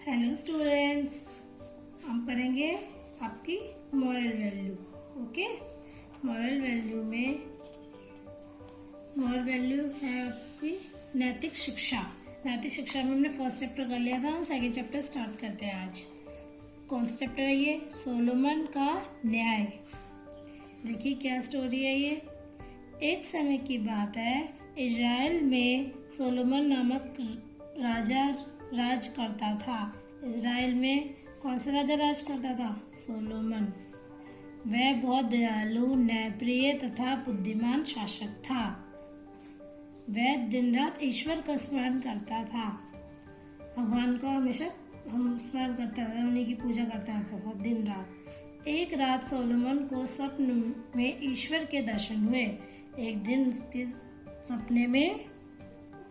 Hello students, हम पढ़ेंगे आपकी moral value. Okay, moral value है आपकी नैतिक शिक्षा। नैतिक शिक्षा में हमने फर्स्ट चैप्टर कर लिया था, हम सेकंड चैप्टर स्टार्ट करते हैं आज। कौन सा चैप्टर है ये? सोलोमन का न्याय। देखिए क्या स्टोरी है ये। एक समय की बात है, इज़राइल में सोलोमन नामक राजा राज करता था। इज़राइल में कौन सा राजा राज करता था? सोलोमन। वह बहुत दयालु, न्यायप्रिय तथा बुद्धिमान शासक था। वह दिन रात ईश्वर का स्मरण करता था। भगवान को हमेशा हम स्मरण करता था, उन्हीं की पूजा करता था दिन रात। एक रात सोलोमन को स्वप्न में ईश्वर के दर्शन हुए। एक दिन उसके सपने में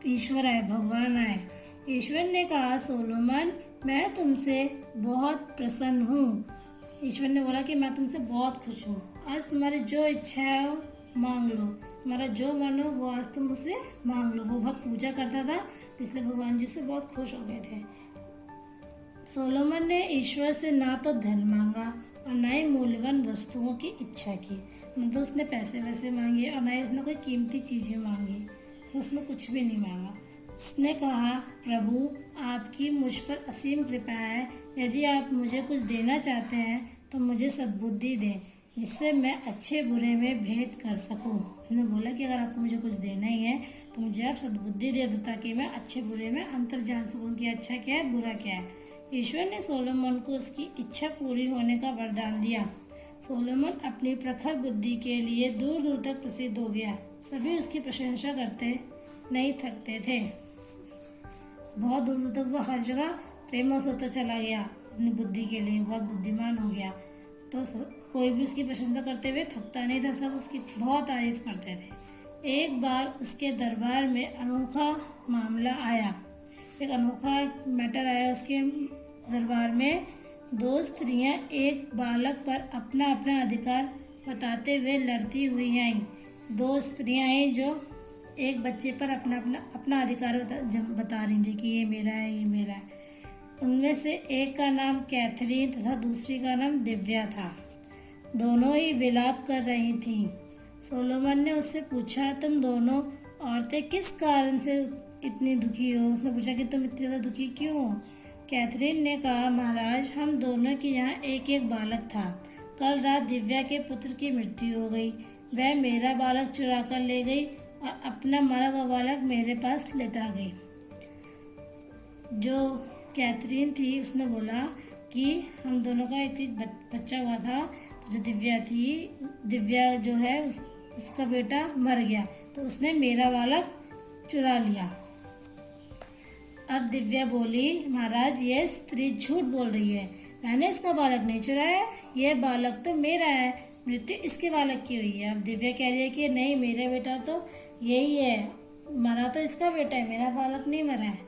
ईश्वर आए, भगवान आए। ईश्वर ने कहा, सोलोमन मैं तुमसे बहुत प्रसन्न हूँ। ईश्वर ने बोला कि मैं तुमसे बहुत खुश हूँ। आज तुम्हारी जो इच्छा है वो मांग लो, तुम्हारा जो मन हो वो आज तुम मुझसे मांग लो। वो बहुत पूजा करता था तो इसलिए भगवान जी से बहुत खुश हो गए थे। सोलोमन ने ईश्वर से ना तो धन मांगा और ना ही मूल्यवान वस्तुओं की इच्छा की। न तो उसने पैसे वैसे मांगे और ना ही उसने कोई कीमती चीजें मांगी। उसने कुछ भी नहीं मांगा। उसने कहा, प्रभु आपकी मुझ पर असीम कृपा है। यदि आप मुझे कुछ देना चाहते हैं तो मुझे सद्बुद्धि दें, जिससे मैं अच्छे बुरे में भेद कर सकूं। उसने बोला कि अगर आपको मुझे कुछ देना ही है तो मुझे आप सद्बुद्धि दे दो, ताकि मैं अच्छे बुरे में अंतर जान सकूं कि अच्छा क्या है बुरा क्या है। ईश्वर ने सोलोमन को उसकी इच्छा पूरी होने का वरदान दिया। सोलोमन अपनी प्रखर बुद्धि के लिए दूर दूर तक प्रसिद्ध हो गया। सभी उसकी प्रशंसा करते नहीं थकते थे। बहुत दूर दूर तक वो हर जगह फेमस होता चला गया। अपनी बुद्धि के लिए बहुत बुद्धिमान हो गया। तो कोई भी उसकी प्रशंसा करते हुए थकता नहीं था, सब उसकी बहुत तारीफ करते थे। एक बार उसके दरबार में अनोखा मामला आया। एक अनोखा मैटर आया उसके दरबार में। दो स्त्रियां एक बालक पर अपना अपना अधिकार बताते हुए लड़ती हुई आईं। दो स्त्रियां आई जो एक बच्चे पर अपना अपना अपना अधिकार बता रही थी कि ये मेरा है, ये मेरा है। उनमें से एक का नाम कैथरीन तथा दूसरी का नाम दिव्या था। दोनों ही विलाप कर रही थीं। सोलोमन ने उससे पूछा, तुम दोनों औरतें किस कारण से इतनी दुखी हो? उसने पूछा कि तुम इतनी ज़्यादा दुखी क्यों हो? कैथरीन ने कहा, महाराज हम दोनों के यहाँ एक एक बालक था। कल रात दिव्या के पुत्र की मृत्यु हो गई। वह मेरा बालक चुरा कर ले गई और अपना मरा हुआ बालक मेरे पास लेटा गई। जो कैथरीन थी उसने बोला कि हम दोनों का एक एक बच्चा हुआ था। तो जो दिव्या जो है उसका बेटा मर गया, तो उसने मेरा बालक चुरा लिया। अब दिव्या बोली, महाराज ये स्त्री झूठ बोल रही है, मैंने इसका बालक नहीं चुराया, यह बालक तो मेरा है, मृत्यु इसके बालक की हुई है। अब दिव्या कह रही है कि नहीं, मेरा बेटा तो यही है, मरा तो इसका बेटा है, मेरा बालक नहीं मरा है।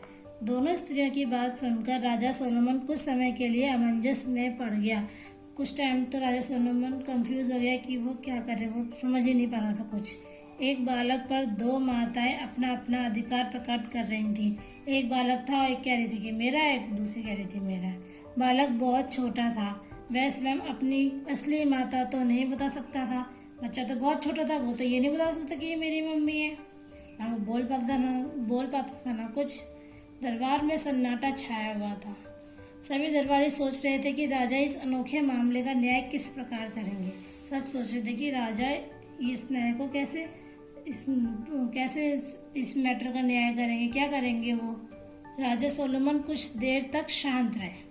दोनों स्त्रियों की बात सुनकर राजा सोलोमन कुछ समय के लिए अमंजस में पड़ गया। कुछ टाइम तो राजा सोलोमन कंफ्यूज हो गया कि वो क्या करे, वो समझ ही नहीं पा रहा था कुछ। एक बालक पर दो माताएं अपना अपना अधिकार प्रकट कर रही थीं। एक बालक था और एक कह रही थी कि मेरा है, एक दूसरी कह रही थी मेरा है। बालक बहुत छोटा था, वह स्वयं अपनी असली माता तो नहीं बता सकता था। बच्चा तो बहुत छोटा था, वो तो ये नहीं बता सकता कि ये मेरी मम्मी है। ना वो बोल पाता था ना कुछ। दरबार में सन्नाटा छाया हुआ था। सभी दरबारी सोच रहे थे कि राजा इस अनोखे मामले का न्याय किस प्रकार करेंगे। सब सोच रहे थे कि राजा इस न्याय को कैसे इस मैटर का न्याय करेंगे, क्या करेंगे वो। राजा सोलोमन कुछ देर तक शांत रहे।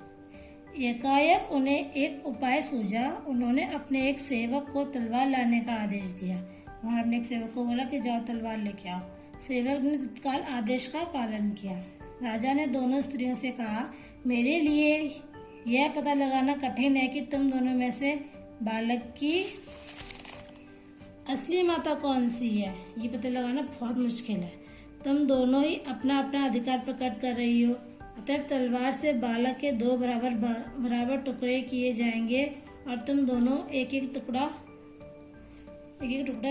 एकाएक उन्हें एक उपाय सूझा। उन्होंने अपने एक सेवक को तलवार लाने का आदेश दिया। उन्होंने अपने एक सेवक को बोला कि जाओ तलवार लेके आओ। सेवक ने तत्काल आदेश का पालन किया। राजा ने दोनों स्त्रियों से कहा, मेरे लिए यह पता लगाना कठिन है कि तुम दोनों में से बालक की असली माता कौन सी है। ये पता लगाना बहुत मुश्किल है। तुम दोनों ही अपना अपना अधिकार प्रकट कर रही हो, अतः तलवार से बालक के दो बराबर टुकड़े किए जाएंगे और तुम दोनों एक एक टुकड़ा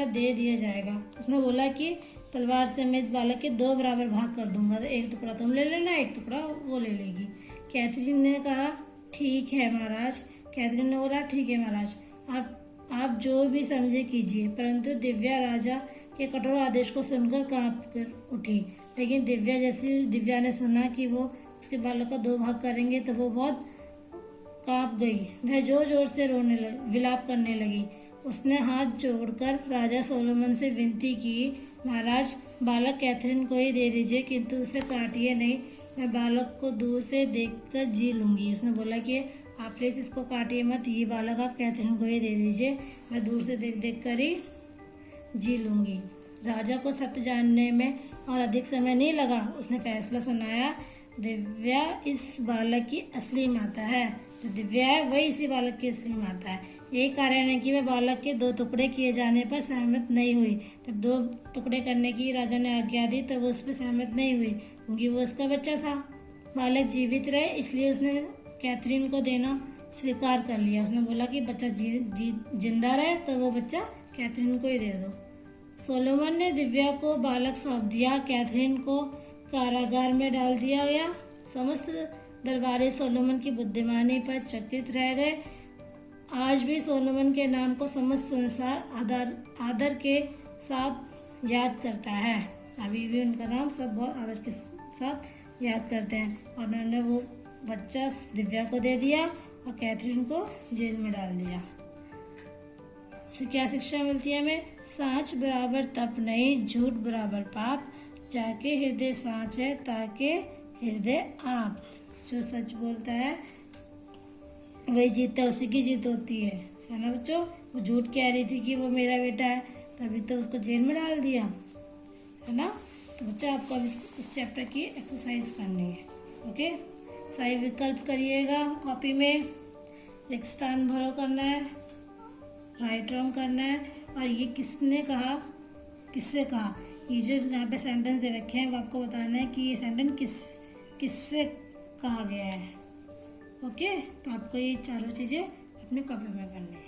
दे दिया जाएगा। उसने बोला कि तलवार से मैं इस बालक के दो बराबर भाग कर दूंगा, तो एक टुकड़ा तुम ले लेना, एक टुकड़ा वो ले लेगी। कैथरीन ने कहा ठीक है महाराज। कैथरीन ने बोला ठीक है महाराज, आप जो भी समझे कीजिए। परंतु दिव्या राजा के कठोर आदेश को सुनकर कांप कर उठी। लेकिन दिव्या ने सुना कि वो उसके बालों का 2 भाग करेंगे तो वो बहुत कांप गई। वह जोर जोर से विलाप करने लगी। उसने हाथ जोड़कर राजा सोलोमन से विनती की, महाराज बालक कैथरीन को ही दे दीजिए, किंतु उसे काटिए नहीं। मैं बालक को दूर से देखकर जी लूंगी। उसने बोला कि आप प्लीज इसको काटिए मत, ये बालक आप कैथरीन को ही दे दीजिए, मैं दूर से देख देख कर ही जी लूंगी। राजा को सत्य जानने में और अधिक समय नहीं लगा। उसने फैसला सुनाया, दिव्या इस बालक की असली माता है। जो दिव्या है वही इसी बालक की असली माता है। यही कारण है कि वह बालक के 2 टुकड़े किए जाने पर सहमत नहीं हुई। जब 2 टुकड़े करने की राजा ने आज्ञा दी तब वो उस पर सहमत नहीं हुई, क्योंकि वो उसका बच्चा था। बालक जीवित रहे इसलिए उसने कैथरीन को देना स्वीकार कर लिया। उसने बोला कि बच्चा जिंदा रहे तो वो बच्चा कैथरीन को ही दे दो। सोलोमन ने दिव्या को बालक सौंप दिया। कैथरीन को कारागार में डाल दिया गया। समस्त दरबारी सोलोमन की बुद्धिमानी पर चकित रह गए। आज भी सोलोमन के नाम को समस्त संसार आदर के साथ याद करता है। अभी भी उनका नाम सब बहुत आदर के साथ याद करते हैं। और उन्होंने वो बच्चा दिव्या को दे दिया और कैथरीन को जेल में डाल दिया। क्या शिक्षा मिलती है हमें? साँच बराबर तप नहीं, झूठ बराबर पाप। जाके हृदय साँच है ताके हृदय आप। जो सच बोलता है वही जीतता है, उसी की जीत होती है ना बच्चों। वो झूठ कह रही थी कि वो मेरा बेटा है, तभी तो उसको जेल में डाल दिया, है ना। तो बच्चों आपको अब इस चैप्टर की एक्सरसाइज करनी है। ओके, सही विकल्प करिएगा कॉपी में, एक स्थान भरो करना है, राइट रॉन्ग करना है। और ये किसने कहा, किससे कहा, ये जो यहाँ पे सेंटेंस दे रखे हैं वो आपको बताना है कि ये सेंटेंस किससे कहा गया है। ओके, तो आपको ये चारों चीज़ें अपने कॉपी में करनी है।